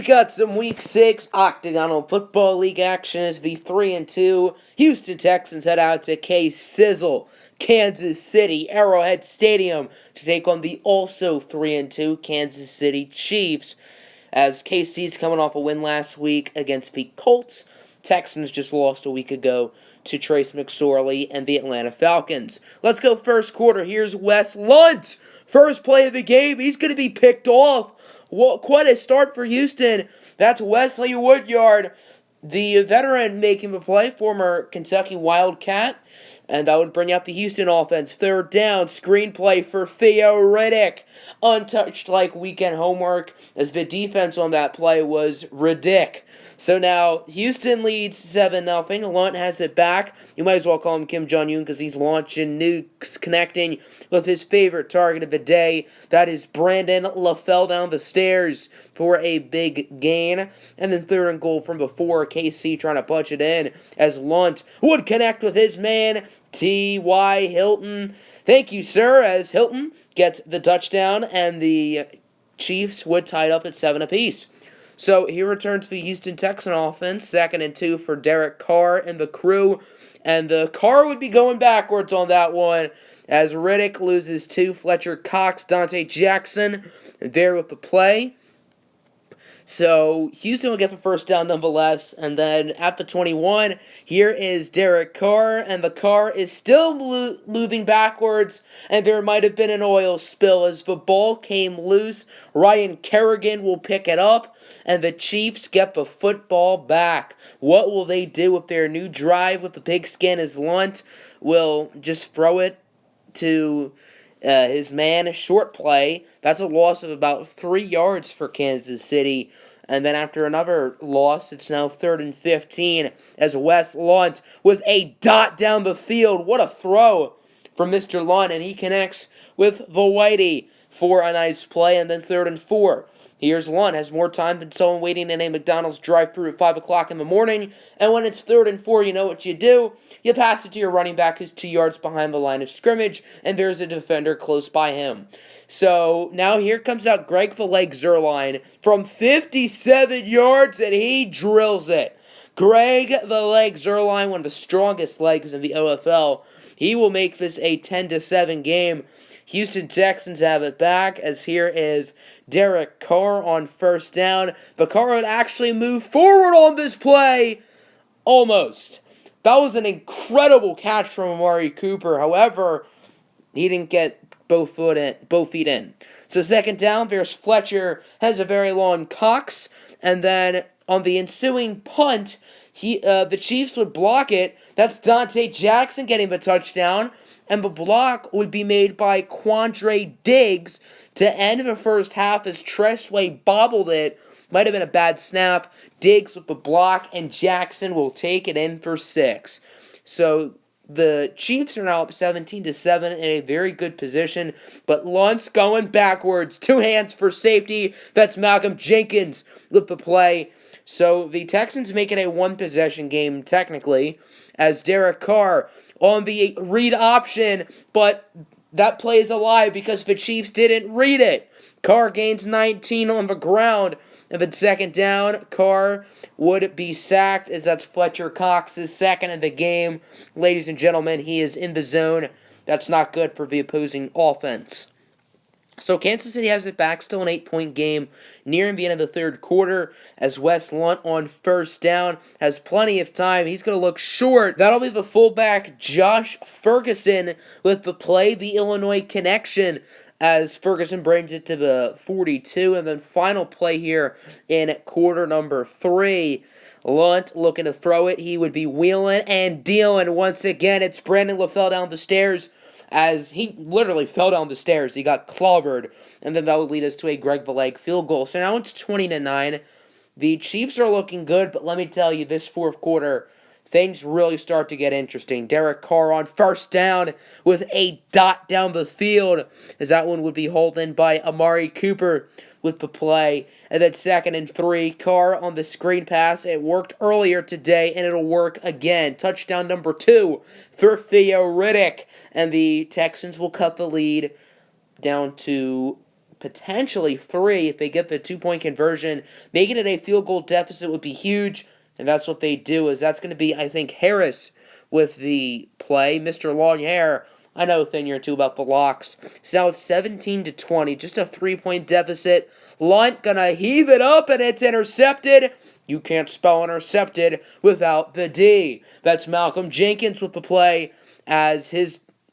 We've got some Week 6 Octagonal Football League action as the 3-2 Houston Texans head out to K-Sizzle, Kansas City, Arrowhead Stadium to take on the also 3-2 Kansas City Chiefs. As KC's coming off a win last week against the Colts, Texans just lost a week ago to Trace McSorley and the Atlanta Falcons. Let's go first quarter. Here's Wes Lunt. First play of the game, he's going to be picked off. Well, quite a start for Houston. That's Wesley Woodyard, the veteran, making the play, former Kentucky Wildcat. And that would bring out the Houston offense. Third down, screenplay for Theo Riddick. Untouched like weekend homework, as the defense on that play was ridiculous. So now Houston leads 7-0. Lunt has it back. You might as well call him Kim Jong-un because he's launching nukes, connecting with his favorite target of the day. That is Brandon LaFell down the stairs for a big gain. And then third and goal from before, KC trying to punch it in as Lunt would connect with his man, T.Y. Hilton. Thank you, sir, as Hilton gets the touchdown and the Chiefs would tie it up at 7 apiece. So he returns the Houston Texan offense, 2nd and 2 for Derek Carr and the crew. And the Carr would be going backwards on that one as Riddick loses to Fletcher Cox, Dante Jackson there with the play. So Houston will get the first down nonetheless. And then at the 21, here is Derek Carr. And the car is still moving backwards. And there might have been an oil spill as the ball came loose. Ryan Kerrigan will pick it up. And the Chiefs get the football back. What will they do with their new drive with the pigskin as Lunt will just throw it to his man, a short play. That's a loss of about 3 yards for Kansas City. And then after another loss, it's now 3rd and 15 as Wes Lunt with a dot down the field. What a throw from Mr. Lunt. And he connects with the Whitey for a nice play. And then 3rd and 4. Here's Lunt, has more time than someone waiting in a McDonald's drive-thru at 5 o'clock in the morning. And when it's 3rd and 4, you know what you do? You pass it to your running back who's 2 yards behind the line of scrimmage, and there's a defender close by him. So now here comes out Greg the Leg Zuerlein from 57 yards, and he drills it. Greg the Leg Zuerlein, one of the strongest legs in the OFL. He will make this a 10-7 game. Houston Texans have it back, as here is Derek Carr on first down. But Carr would actually move forward on this play. Almost. That was an incredible catch from Amari Cooper. However, he didn't get both feet in. So 2nd down, there's Fletcher, has a very long Cox. And then on the ensuing punt, the Chiefs would block it. That's Dante Jackson getting the touchdown. And the block would be made by Quandre Diggs to end the first half as Tressway bobbled it. Might have been a bad snap. Diggs with the block, and Jackson will take it in for 6. So the Chiefs are now up 17-7 in a very good position. But Lunt's going backwards. 2 hands for safety. That's Malcolm Jenkins with the play. So the Texans make it a 1-possession game technically as Derek Carr on the read option, but that play is a lie because the Chiefs didn't read it. Carr gains 19 on the ground, and then 2nd down, Carr would be sacked as that's Fletcher Cox's 2nd of the game. Ladies and gentlemen, he is in the zone. That's not good for the opposing offense. So Kansas City has it back, still an 8-point game, nearing the end of the 3rd quarter, as Wes Lunt on first down has plenty of time. He's going to look short. That'll be the fullback, Josh Ferguson, with the play, the Illinois connection, as Ferguson brings it to the 42, and then final play here in quarter number 3. Lunt looking to throw it. He would be wheeling and dealing once again. It's Brandon LaFell down the stairs, as he literally fell down the stairs. He got clobbered, and then that would lead us to a Greg the Leg field goal. So now it's 20-9. The Chiefs are looking good, but let me tell you, this 4th quarter, things really start to get interesting. Derek Carr on first down with a dot down the field, as that one would be hauled in by Amari Cooper with the play. And then 2nd and 3, Carr on the screen pass. It worked earlier today, and it'll work again. Touchdown number 2 for Theo Riddick. And the Texans will cut the lead down to potentially 3 if they get the 2-point conversion. Making it a field goal deficit would be huge, and that's what they do. Is that's going to be, I think, Harris with the play. Mr. Long Hair, I know a thing or two about the locks. So now it's 17-20, just a 3-point deficit. Lunt gonna heave it up, and it's intercepted. You can't spell intercepted without the D. That's Malcolm Jenkins with the play, as he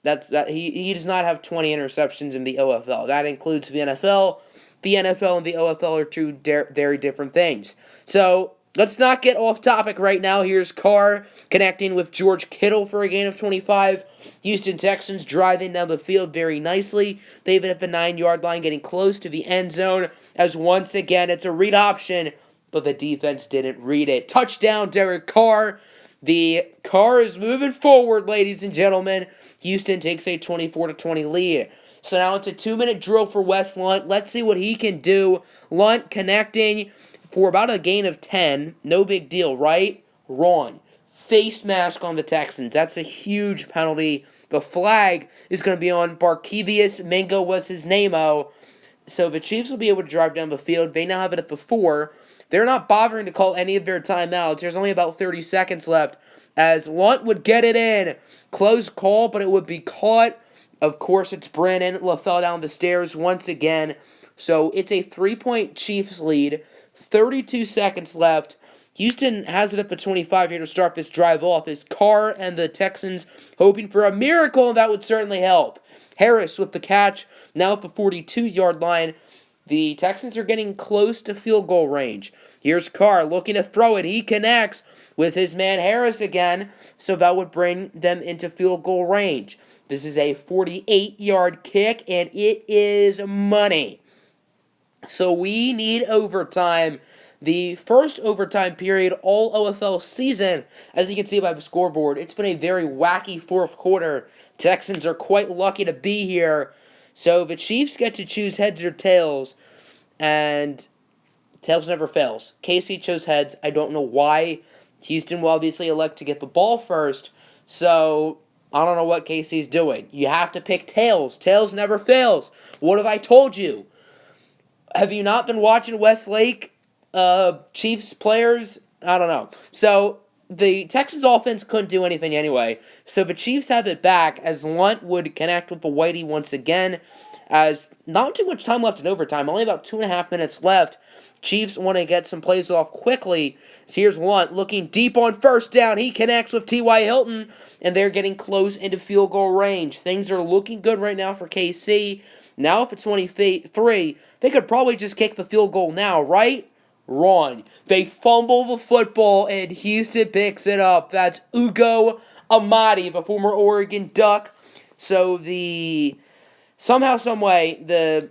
does not have 20 interceptions in the OFL. That includes the NFL. The NFL and the OFL are two very different things. So let's not get off topic right now. Here's Carr connecting with George Kittle for a gain of 25. Houston Texans driving down the field very nicely. They've been at the 9-yard line, getting close to the end zone, as once again it's a read option, but the defense didn't read it. Touchdown, Derek Carr. The car is moving forward, ladies and gentlemen. Houston takes a 24-20 lead. So now it's a 2-minute drill for Wes Lunt. Let's see what he can do. Lunt connecting for about a gain of 10. No big deal, right? Wrong. Face mask on the Texans. That's a huge penalty. The flag is going to be on Barkevius Mingo was his name-o. So the Chiefs will be able to drive down the field. They now have it at the 4. They're not bothering to call any of their timeouts. There's only about 30 seconds left, as Lunt would get it in. Close call, but it would be caught. Of course, it's Brandon LaFell down the stairs once again. So it's a 3-point Chiefs lead. 32 seconds left. Houston has it at the 25 here to start this drive off. Is Carr and the Texans hoping for a miracle, and that would certainly help. Harris with the catch, now at the 42-yard line. The Texans are getting close to field goal range. Here's Carr looking to throw it. He connects with his man Harris again, so that would bring them into field goal range. This is a 48-yard kick, and it is money. So we need overtime. The first overtime period all OFL season, as you can see by the scoreboard. It's been a very wacky fourth quarter. Texans are quite lucky to be here. So the Chiefs get to choose heads or tails, and tails never fails. KC chose heads. I don't know why. Houston will obviously elect to get the ball first, so I don't know what KC's doing. You have to pick tails. Tails never fails. What have I told you? Have you not been watching Westlake Chiefs players? I don't know. So the Texans offense couldn't do anything anyway. So the Chiefs have it back as Lunt would connect with the Whitey once again. As not too much time left in overtime, only about 2.5 minutes left. Chiefs want to get some plays off quickly. So here's Lunt looking deep on first down. He connects with T.Y. Hilton, and they're getting close into field goal range. Things are looking good right now for KC. Now if it's 23, they could probably just kick the field goal now, right? Wrong. They fumble the football, and Houston picks it up. That's Ugo Amadi, the former Oregon Duck. So somehow, someway, the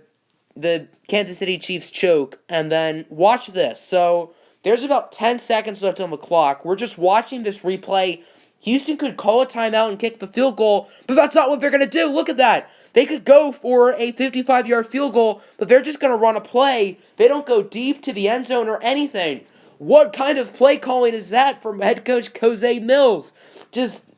Kansas City Chiefs choke, and then watch this. So there's about 10 seconds left on the clock. We're just watching this replay. Houston could call a timeout and kick the field goal, but that's not what they're going to do. Look at that. They could go for a 55-yard field goal, but they're just going to run a play. They don't go deep to the end zone or anything. What kind of play calling is that from head coach Jose Mills?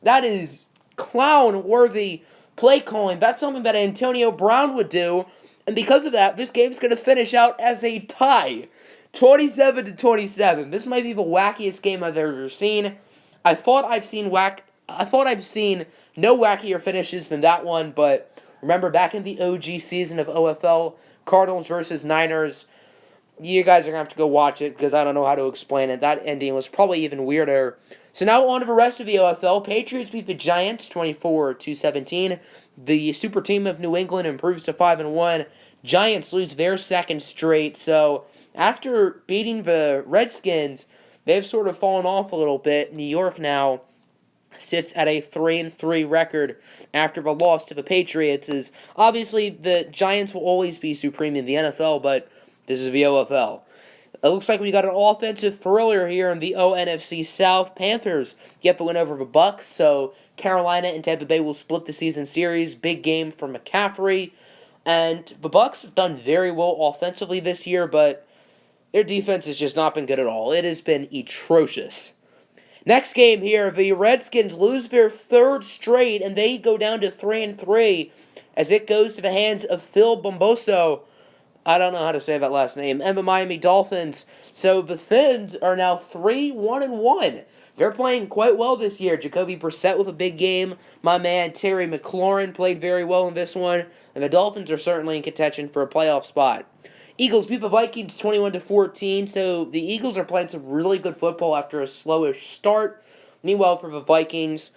That is clown-worthy play calling. That's something that Antonio Brown would do, and because of that, this game's going to finish out as a tie. 27-27. This might be the wackiest game I've ever seen. I thought I've seen no wackier finishes than that one, but remember back in the OG season of OFL, Cardinals versus Niners, you guys are going to have to go watch it because I don't know how to explain it. That ending was probably even weirder. So now on to the rest of the OFL. Patriots beat the Giants 24-17. The super team of New England improves to 5-1. Giants lose their second straight. So after beating the Redskins, they've sort of fallen off a little bit. New York now sits at a 3-3 record after the loss to the Patriots. Is obviously the Giants will always be supreme in the NFL, but this is the OFL. It looks like we got an offensive thriller here in the ONFC South. Panthers get the win over the Bucs, so Carolina and Tampa Bay will split the season series. Big game for McCaffrey. And the Bucs have done very well offensively this year, but their defense has just not been good at all. It has been atrocious. Next game here, the Redskins lose their third straight, and they go down to 3-3 as it goes to the hands of Phil Bomboso. I don't know how to say that last name, and the Miami Dolphins. So the Fins are now 3-1-1. They're playing quite well this year. Jacoby Brissett with a big game. My man Terry McLaurin played very well in this one, and the Dolphins are certainly in contention for a playoff spot. Eagles beat the Vikings 21-14. So the Eagles are playing some really good football after a slowish start. Meanwhile, for the Vikings,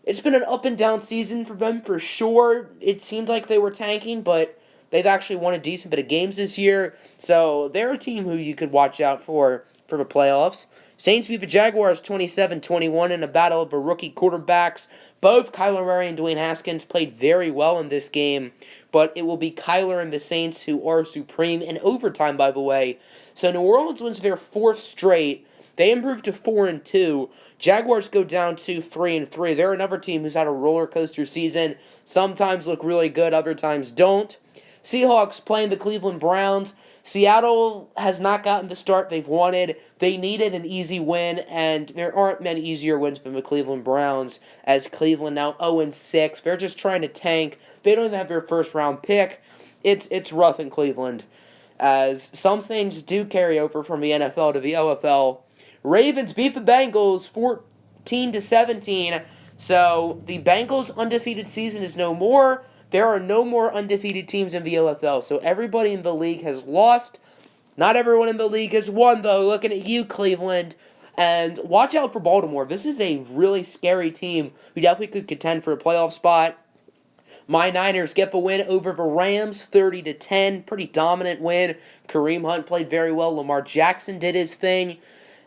it's been an up and down season for them for sure. It seemed like they were tanking, but they've actually won a decent bit of games this year. So they're a team who you could watch out for the playoffs. Saints beat the Jaguars 27-21 in a battle of the rookie quarterbacks. Both Kyler Murray and Dwayne Haskins played very well in this game, but it will be Kyler and the Saints who are supreme in overtime, by the way. So New Orleans wins their fourth straight. They improved to 4-2. Jaguars go down to 3-3. They're another team who's had a roller coaster season. Sometimes look really good, other times don't. Seahawks playing the Cleveland Browns. Seattle has not gotten the start they've wanted. They needed an easy win, and there aren't many easier wins than the Cleveland Browns, as Cleveland now 0-6. They're just trying to tank. They don't even have their first round pick. It's rough in Cleveland, as some things do carry over from the NFL to the OFL. Ravens beat the Bengals 14-17. So the Bengals' undefeated season is no more. There are no more undefeated teams in the OFL. So everybody in the league has lost. Not everyone in the league has won, though. Looking at you, Cleveland. And watch out for Baltimore. This is a really scary team who definitely could contend for a playoff spot. My Niners get the win over the Rams, 30-10. Pretty dominant win. Kareem Hunt played very well. Lamar Jackson did his thing.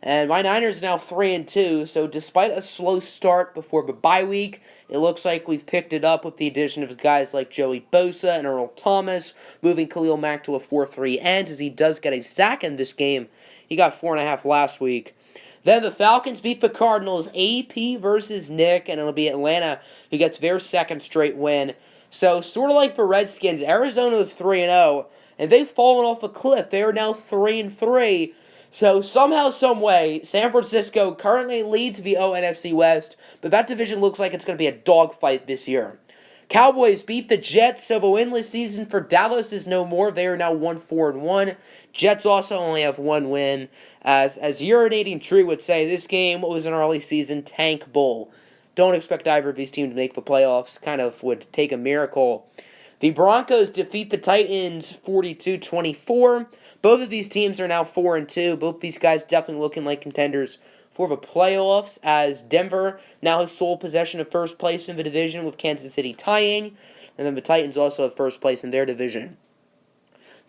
And my Niners are now 3-2, so despite a slow start before the bye week, it looks like we've picked it up with the addition of guys like Joey Bosa and Earl Thomas, moving Khalil Mack to a 4-3 end, as he does get a sack in this game. He got 4.5 last week. Then the Falcons beat the Cardinals, AP versus Nick, and it'll be Atlanta who gets their second straight win. So, sort of like the Redskins, Arizona was 3-0, and they've fallen off a cliff. They are now 3-3. So, somehow, someway, San Francisco currently leads the NFC West, but that division looks like it's going to be a dogfight this year. Cowboys beat the Jets, so the winless season for Dallas is no more. They are now 1-4-1. Jets also only have one win. As Urinating Tree would say, this game was an early season tank bowl. Don't expect either of these teams to make the playoffs. Kind of would take a miracle. The Broncos defeat the Titans 42-24. Both of these teams are now 4-2. Both these guys definitely looking like contenders for the playoffs, as Denver now has sole possession of first place in the division with Kansas City tying, and then the Titans also have first place in their division.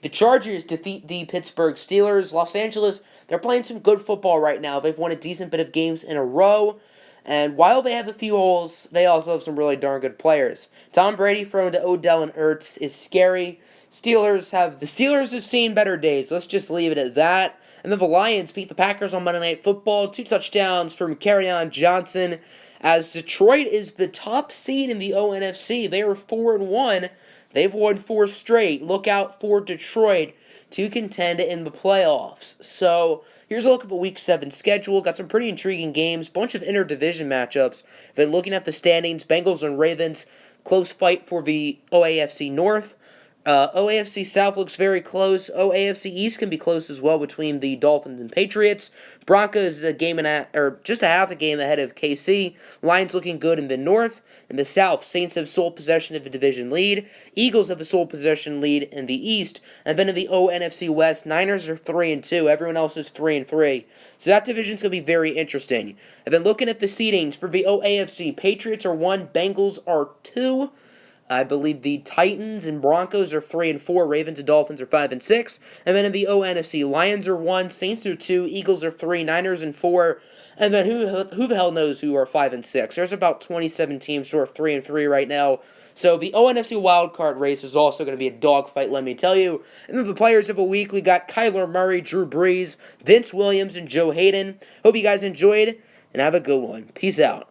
The Chargers defeat the Pittsburgh Steelers. Los Angeles, they're playing some good football right now. They've won a decent bit of games in a row. And while they have a few holes, they also have some really darn good players. Tom Brady thrown to Odell and Ertz is scary. The Steelers have seen better days. Let's just leave it at that. And then the Lions beat the Packers on Monday Night Football. 2 touchdowns from Kerryon Johnson. As Detroit is the top seed in the ONFC. They are 4-1. They've won 4 straight. Look out for Detroit to contend in the playoffs. So, here's a look at the Week 7 schedule. Got some pretty intriguing games. Bunch of inter-division matchups. Been looking at the standings. Bengals and Ravens. Close fight for the OAFC North. OAFC South looks very close. OAFC East can be close as well between the Dolphins and Patriots. Broncos just a half a game ahead of KC. Lions looking good in the North. In the South, Saints have sole possession of the division lead. Eagles have a sole possession lead in the East. And then in the ONFC West, Niners are 3-2. Everyone else is 3-3. So that division's going to be very interesting. And then looking at the seedings for the OAFC, Patriots are 1, Bengals are 2. I believe the Titans and Broncos are 3-4. Ravens and Dolphins are 5-6. And then in the ONFC, Lions are 1, Saints are 2, Eagles are 3, Niners and 4. And then who the hell knows who are 5-6? There's about 27 teams who are 3-3 right now. So the ONFC wildcard race is also going to be a dogfight, let me tell you. And then the players of the week, we got Kyler Murray, Drew Brees, Vince Williams, and Joe Hayden. Hope you guys enjoyed, and have a good one. Peace out.